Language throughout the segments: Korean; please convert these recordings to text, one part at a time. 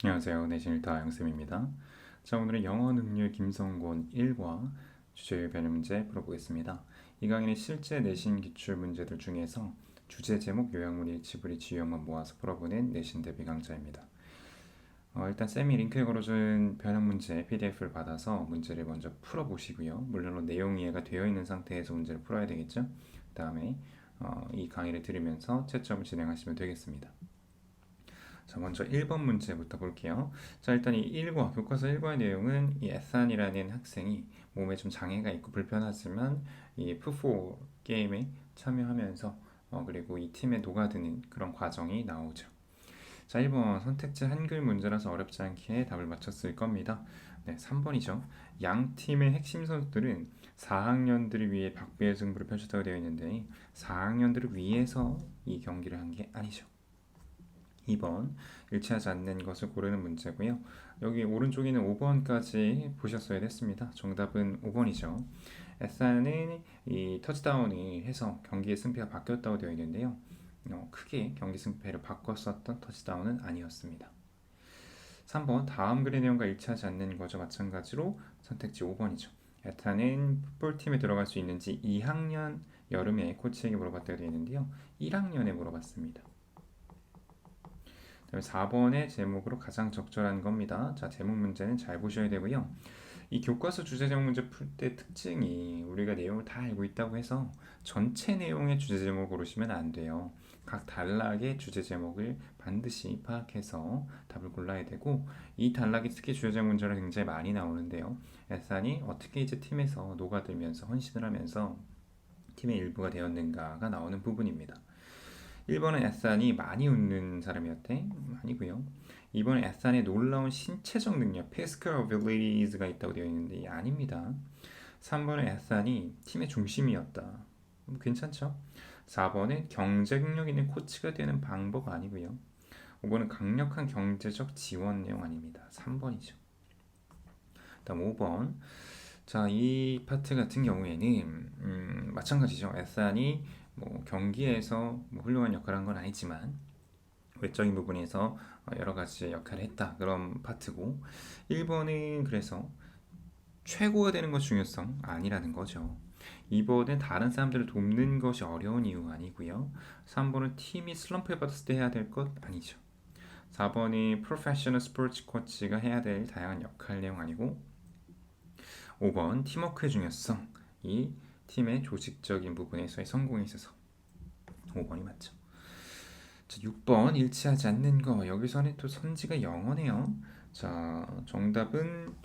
안녕하세요. 내신일타 양쌤입니다. 자, 오늘은 영어 능률 김성곤 1과 주제 변형 문제 풀어보겠습니다. 이 강의는 실제 내신 기출 문제들 중에서 주제 제목 요약물 일치부리 지형만 모아서 풀어보는 내신 대비 강좌입니다. 일단 쌤이 링크에 걸어준 변형 문제 PDF를 받아서 문제를 먼저 풀어보시고요. 물론 내용 이해가 되어 있는 상태에서 문제를 풀어야 되겠죠. 그 다음에 이 강의를 들으면서 채점을 진행하시면 되겠습니다. 자, 먼저 1번 문제부터 볼게요. 자, 일단 이 1과, 교과서 1과의 내용은 이 에산이라는 학생이 몸에 좀 장애가 있고 불편하지만 이 푸포 게임에 참여하면서 그리고 이 팀에 녹아드는 그런 과정이 나오죠. 자, 1번 선택지 한글 문제라서 어렵지 않게 답을 맞췄을 겁니다. 네, 3번이죠. 양 팀의 핵심 선수들은 4학년들을 위해 박비의 승부를 펼쳤다고 되어 있는데 4학년들을 위해서 이 경기를 한 게 아니죠. 2번 일치하지 않는 것을 고르는 문제고요. 여기 오른쪽에는 5번까지 보셨어야 됐습니다. 정답은 5번이죠. 에사는 이 터치다운이 해서 경기의 승패가 바뀌었다고 되어 있는데요. 크게 경기 승패를 바꿨었던 터치다운은 아니었습니다. 3번 다음 글의 내용과 일치하지 않는 거죠. 마찬가지로 선택지 5번이죠. 에타는 풋볼팀에 들어갈 수 있는지 2학년 여름에 코치에게 물어봤다고 되어 있는데요. 1학년에 물어봤습니다. 그다음에 4번의 제목으로 가장 적절한 겁니다. 자, 제목 문제는 잘 보셔야 되고요. 이 교과서 주제 제목 문제 풀 때 특징이 우리가 내용을 다 알고 있다고 해서 전체 내용의 주제 제목을 고르시면 안 돼요. 각 단락의 주제 제목을 반드시 파악해서 답을 골라야 되고 이 단락이 특히 주제 제목 문제가 굉장히 많이 나오는데요. 에산이 어떻게 이제 팀에서 녹아들면서 헌신을 하면서 팀의 일부가 되었는가가 나오는 부분입니다. 1번은 에산이 많이 웃는 사람이었대. 아니고요. 2번은 에산의 놀라운 신체적 능력, physical abilities가 있다고 되어 있는데 아닙니다. 3번은 에산이 팀의 중심이었다. 괜찮죠? 4번은 경쟁력 있는 코치가 되는 방법 아니고요. 5번은 강력한 경제적 지원 내용 아닙니다. 3번이죠. 다음 5번. 자, 이 파트 같은 경우에는 마찬가지죠. 에산이 뭐 경기에서 뭐 훌륭한 역할을 한 건 아니지만 외적인 부분에서 여러 가지 역할을 했다. 그런 파트고 1번은 그래서 최고가 되는 것 중요성 아니라는 거죠. 2번은 다른 사람들을 돕는 것이 어려운 이유 아니고요. 3번은 팀이 슬럼프에 빠졌을 때 해야 될 것 아니죠. 4번이 프로페셔널 스포츠 코치가 해야 될 다양한 역할 내용 아니고 5번 팀워크의 중요성 이 팀의 조직적인 부분에서의 성공에 있어서 5번이 맞죠. 자, 6번 일치하지 않는 거 여기서는 또 선지가 영어네요. 자, 정답은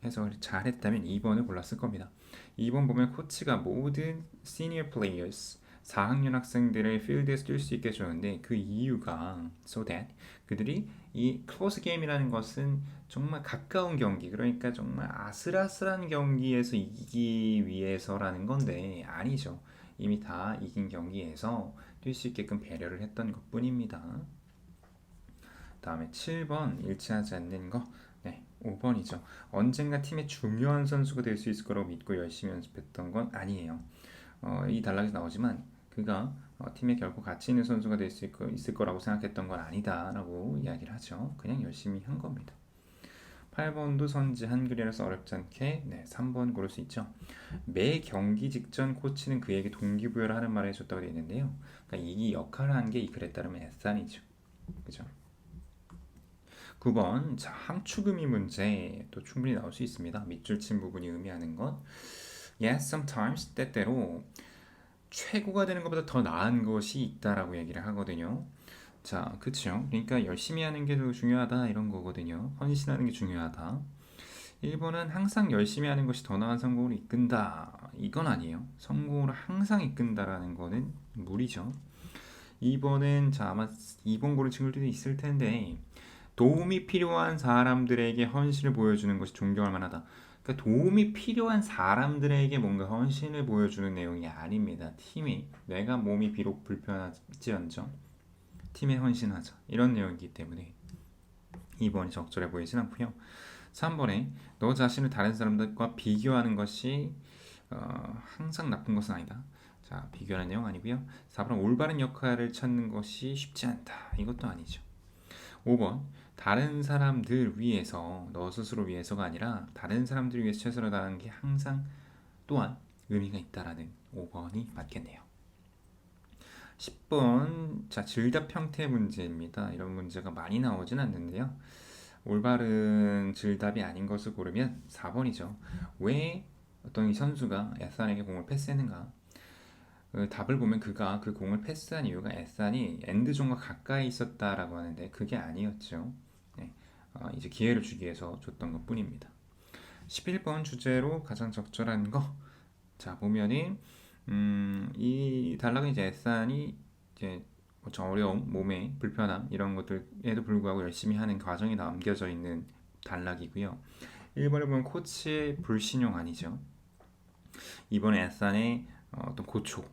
해석을 잘했다면 2번을 골랐을 겁니다. 2번 보면 코치가 모든 senior players 4학년 학생들을 필드에서 뛸 수 있게 해주는데 그 이유가 so that 그들이 이 클로스 게임이라는 것은 정말 가까운 경기 그러니까 정말 아슬아슬한 경기에서 이기기 위해서라는 건데 아니죠. 이미 다 이긴 경기에서 뛸 수 있게끔 배려를 했던 것뿐입니다. 다음에 7번 일치하지 않는 거 네, 5번이죠. 언젠가 팀의 중요한 선수가 될 수 있을 거라고 믿고 열심히 연습했던 건 아니에요. 이 단락에서 나오지만 그가 팀에 결코 가치 있는 선수가 될 수 있을 거라고 생각했던 건 아니다라고 이야기를 하죠. 그냥 열심히 한 겁니다. 8번도 선지 한글이라서 어렵지 않게 네, 3번 고를 수 있죠. 매 경기 직전 코치는 그에게 동기부여를 하는 말을 해줬다고 되어 있는데요. 그러니까 이 역할을 한 게 이 글에 따르면 에산이죠. 그죠? 9번 자, 함축의미 문제 또 충분히 나올 수 있습니다. 밑줄 친 부분이 의미하는 것 Yes, sometimes 때때로 최고가 되는 것보다 더 나은 것이 있다라고 얘기를 하거든요. 자, 그쵸. 그러니까 열심히 하는 게 더 중요하다 이런 거거든요. 헌신하는 게 중요하다. 1번은 항상 열심히 하는 것이 더 나은 성공을 이끈다. 이건 아니에요. 성공을 항상 이끈다라는 거는 무리죠. 2번은 자, 아마 2번 고른 친구들도 있을 텐데 도움이 필요한 사람들에게 헌신을 보여주는 것이 존경할 만하다. 그러니까 도움이 필요한 사람들에게 뭔가 헌신을 보여주는 내용이 아닙니다. 팀이 내가 몸이 비록 불편할지언정 팀에 헌신하자 이런 내용이기 때문에 2번이 적절해 보이진 않고요. 3번에 너 자신을 다른 사람들과 비교하는 것이 항상 나쁜 것은 아니다. 자, 비교하는 내용 아니고요. 4번 올바른 역할을 찾는 것이 쉽지 않다. 이것도 아니죠. 5번 다른 사람들 위해서 너 스스로 위해서가 아니라 다른 사람들 위해서 최선을 다하는 게 항상 또한 의미가 있다라는 5번이 맞겠네요. 10번 자 질답 형태 문제입니다. 이런 문제가 많이 나오진 않는데요. 올바른 질답이 아닌 것을 고르면 4번이죠. 왜 어떤 이 선수가 에산에게 공을 패스했는가? 그 답을 보면 그가 그 공을 패스한 이유가 에산이 엔드존과 가까이 있었다라고 하는데 그게 아니었죠. 네, 이제 기회를 주기 위해서 줬던 것 뿐입니다. 11번 주제로 가장 적절한 거. 자 보면은 이 단락은 이제 에산이 이제 좀 어려움, 몸의 불편함 이런 것들에도 불구하고 열심히 하는 과정이 남겨져 있는 단락이고요. 1번에 보면 코치의 불신용 아니죠. 2번에 에산의 어떤 고초,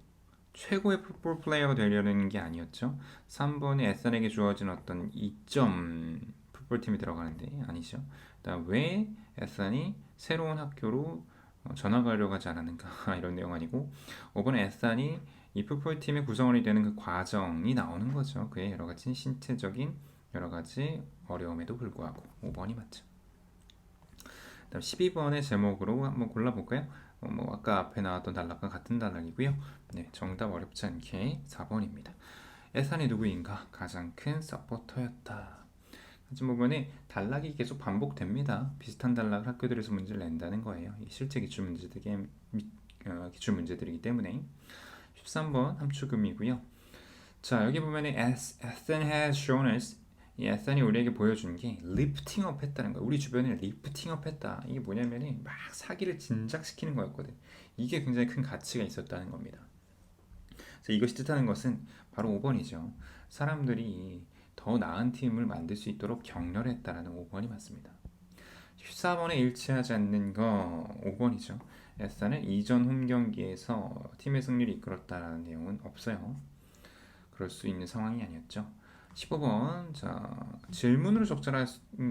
최고의 풋볼 플레이어가 되려는 게 아니었죠. 3번에 에산에게 주어진 어떤 2점 풋볼팀이 들어가는데 아니죠. 그다음 왜 에산이 새로운 학교로 전화 가려고 하지 않았는가 이런 내용 아니고 5번에 에산이 이 풋볼팀의 구성원이 되는 그 과정이 나오는 거죠. 그의 여러 가지 신체적인 여러 가지 어려움에도 불구하고 5번이 맞죠. 그다음 12번의 제목으로 한번 골라볼까요? 뭐 아까 앞에 나왔던 단락과 같은 단락이고요. 네, 정답 어렵지 않게 4번입니다. 에산이 누구인가? 가장 큰 서포터였다. 같은 부분에 단락이 계속 반복됩니다. 비슷한 단락을 학교들에서 문제를 낸다는 거예요. 실제 기출 문제들이기 때문에 13번 함축음이고요. 자 여기 보면은 Ethan has shown us 이 에산이 우리에게 보여준 게 리프팅업 했다는 거야. 우리 주변에 리프팅업 했다. 이게 뭐냐면은 막 사기를 진작시키는 거였거든. 이게 굉장히 큰 가치가 있었다는 겁니다. 그래서 이것이 뜻하는 것은 바로 5번이죠. 사람들이 더 나은 팀을 만들 수 있도록 격려를 했다라는 5번이 맞습니다. 14번에 일치하지 않는 거 5번이죠. 에산은 이전 홈 경기에서 팀의 승리를 이끌었다라는 내용은 없어요. 그럴 수 있는 상황이 아니었죠. 15번 자 질문으로 적절한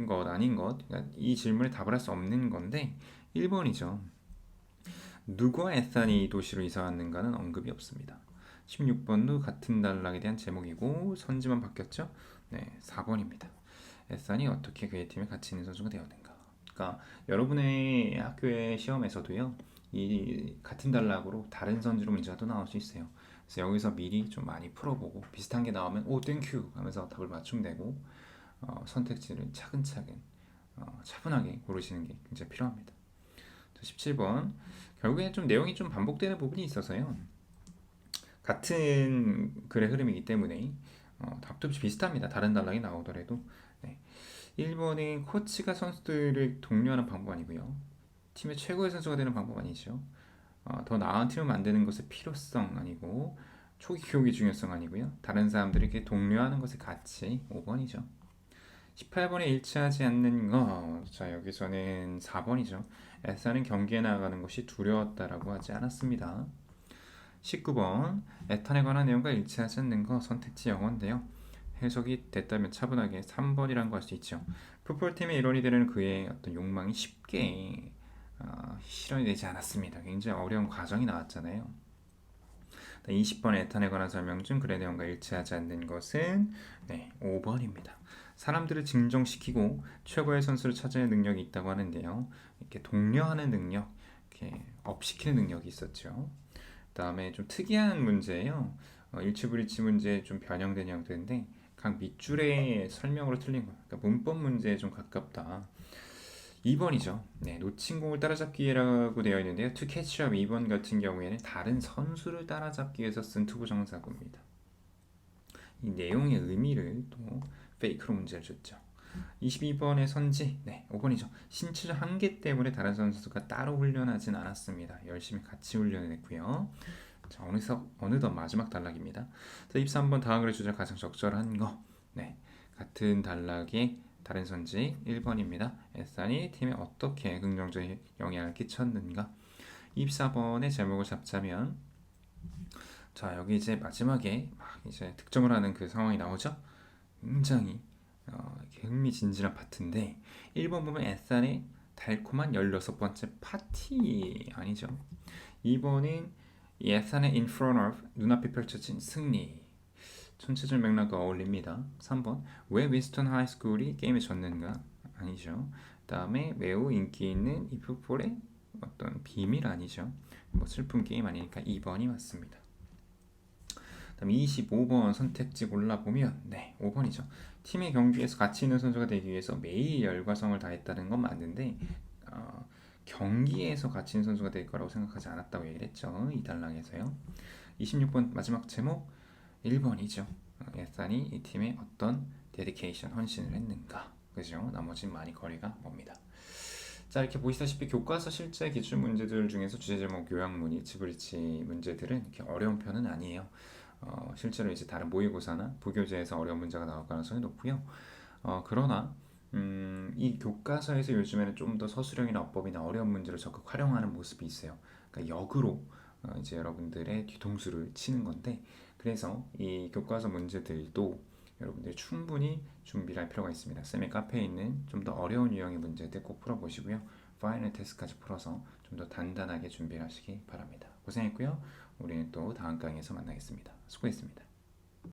것 아닌 것 그러니까 이 질문에 답을 할 수 없는 건데 1번이죠. 누가 에산이 도시로 이사 왔는가는 언급이 없습니다. 16번도 같은 단락에 대한 제목이고 선지만 바뀌었죠. 네 4번입니다. 에산이 어떻게 그의 팀에 가치 있는 선수가 되었는가. 그러니까 여러분의 학교의 시험에서도요 이 같은 단락으로 다른 선지로 문제가 또 나올 수 있어요. 그래서 여기서 미리 좀 많이 풀어보고 비슷한 게 나오면 오 땡큐 하면서 답을 맞춤되고 선택지를 차근차근 차분하게 고르시는 게 굉장히 필요합니다. 17번 결국에 좀 내용이 좀 반복되는 부분이 있어서요. 같은 글의 흐름이기 때문에 답도 비슷합니다. 다른 단락이 나오더라도 네. 1번은 코치가 선수들을 독려하는 방법 아니고요. 팀의 최고의 선수가 되는 방법 아니죠. 더 나은 팀을 만드는 것의 필요성 아니고 초기 교육의 중요성 아니고요. 다른 사람들에게 독려하는 것의 가치 5번이죠. 18번에 일치하지 않는 거. 자, 여기서는 4번이죠. 에사는 경기에 나가는 것이 두려웠다라고 하지 않았습니다. 19번 에탄에 관한 내용과 일치하지 않는 거 선택지 영어인데요. 해석이 됐다면 차분하게 3번이라는 거 할 수 있죠. 풋볼팀의 일원이 되는 그의 어떤 욕망이 쉽게 실현이 되지 않았습니다. 굉장히 어려운 과정이 나왔잖아요. 20번 에탄에 관한 설명 중 글의 내용과 일치하지 않는 것은 5번입니다. 사람들을 진정시키고 최고의 선수를 찾아낼 능력이 있다고 하는데요. 이렇게 독려하는 능력, 이렇게 업시키는 능력이 있었죠. 그다음에 좀 특이한 문제예요. 일치불일치 문제에 좀 변형된 형태인데 각 밑줄의 설명으로 틀린 거. 그러니까 문법 문제에 좀 가깝다. 2번이죠. 네, 놓친 공을 따라잡기라고 되어 있는데요. To catch up 2번 같은 경우에는 다른 선수를 따라잡기 위해서 쓴 투부정사구입니다. 이 내용의 의미를 또 페이크로 문제를 줬죠. 22번의 선지, 5번이죠. 신체적 한계 때문에 다른 선수가 따로 훈련하진 않았습니다. 열심히 같이 훈련을 했고요. 자, 어느덧 마지막 단락입니다. 23번 다음 글의 주제가 가장 적절한 거. 같은 단락의 다른 선지 1번입니다. 에산이 팀에 어떻게 긍정적인 영향을 끼쳤는가? 24번의 제목을 잡자면 자 여기 이제 마지막에 막 이제 득점을 하는 그 상황이 나오죠. 굉장히 흥미진진한 파트인데 1번 보면 에산의 달콤한 16번째 파티 아니죠. 2번은 이 에산의 in front of 눈앞에 펼쳐진 승리. 전체적 맥락과 어울립니다. 3번 왜 윈스턴 하이스쿨이 게임에 졌는가? 아니죠. 그다음에 매우 인기 있는 이 풋볼의 어떤 비밀 아니죠. 뭐 슬픈 게임 아니니까 2번이 맞습니다. 그다음 25번 선택지 골라보면 네 5번이죠. 팀의 경기에서 가치 있는 선수가 되기 위해서 매일 열과성을 다했다는 건 맞는데 어, 경기에서 가치 있는 선수가 될 거라고 생각하지 않았다고 얘기를 했죠. 이 단락에서요. 26번 마지막 제목 1번이죠. 예산이 이 팀에 어떤 데디케이션 헌신을 했는가. 그죠? 나머지는 많이 거리가 멉니다. 자 이렇게 보시다시피 교과서 실제 기출 문제들 중에서 주제제목 요약문이 이치브리치 문제들은 이렇게 어려운 편은 아니에요. 실제로 이제 다른 모의고사나 부교재에서 어려운 문제가 나올 가능성이 높고요. 그러나 이 교과서에서 요즘에는 좀 더 서술형이나 어법이나 어려운 문제를 적극 활용하는 모습이 있어요. 그러니까 역으로 이제 여러분들의 뒤통수를 치는 건데 그래서 이 교과서 문제들도 여러분들이 충분히 준비를 할 필요가 있습니다. 쌤의 카페에 있는 좀 더 어려운 유형의 문제들 꼭 풀어보시고요. 파이널 테스트까지 풀어서 좀 더 단단하게 준비를 하시기 바랍니다. 고생했고요. 우리는 또 다음 강의에서 만나겠습니다. 수고했습니다.